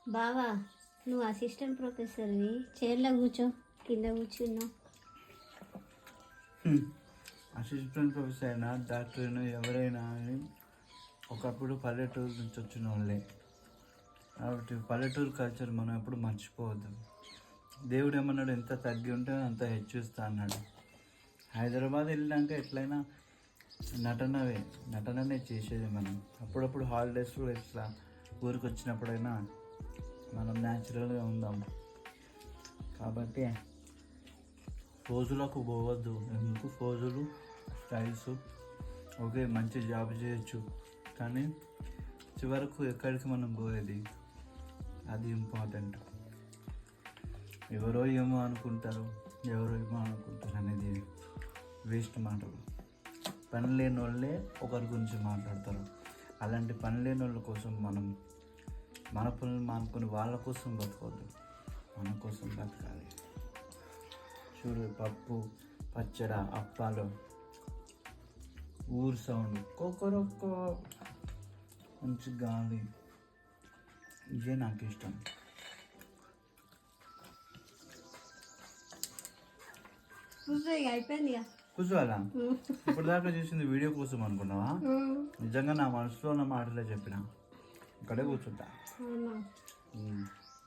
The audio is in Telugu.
బావా నువ్వు అసిస్టెంట్ ప్రొఫెసర్వి, చైర్లో కూర్చో, కింద కూర్చున్నావు. అసిస్టెంట్ ప్రొఫెసర్ అయినా డాక్టర్ అయినా ఎవరైనా అని ఒకప్పుడు పల్లెటూరు నుంచి వచ్చిన వాళ్ళే. కాబట్టి పల్లెటూరు కల్చర్ మనం ఎప్పుడు మర్చిపోవద్దు. దేవుడు ఏమన్నాడు, ఎంత తగ్గి ఉంటే అంత హెచ్చిస్తా అన్నాడు. హైదరాబాద్ వెళ్ళినాక ఎట్లయినా నటననే చేసేది మనం. అప్పుడప్పుడు హాలిడేస్లో ఇట్లా ఊరికి వచ్చినప్పుడైనా మనం న్యాచురల్గా ఉందాం. కాబట్టి ఫోజులకు పోవద్దు. ఎందుకు ఫోజులు, స్టైల్స్ ఓకే, మంచి జాబ్ చేయొచ్చు, కానీ చివరకు ఎక్కడికి మనం పోయేది అది ఇంపార్టెంట్. ఎవరో ఏమో అనుకుంటారు అనేది వేస్ట్ మాటలు. పని లేని వాళ్ళే ఒకరి గురించి మాట్లాడతారు. అలాంటి పని లేని వాళ్ళ కోసం మనం మన పనులు మానుకొని వాళ్ళ కోసం బతకవద్దు, మన కోసం బతకాలి. చూడు, పప్పు, పచ్చడ, అప్పాలు, ఊరు సౌండ్, కొక్కరొక్కో, మంచి గాలి, ఇదే నాకు ఇష్టం. అయిపోయింది. కూర్చోవాలా? ఇప్పుడు దాకా చేసింది వీడియో కోసం అనుకున్నావా? నిజంగా నా మనసులో ఉన్న మాటలే చెప్పిన. ఇక్కడే కూర్చుంటా.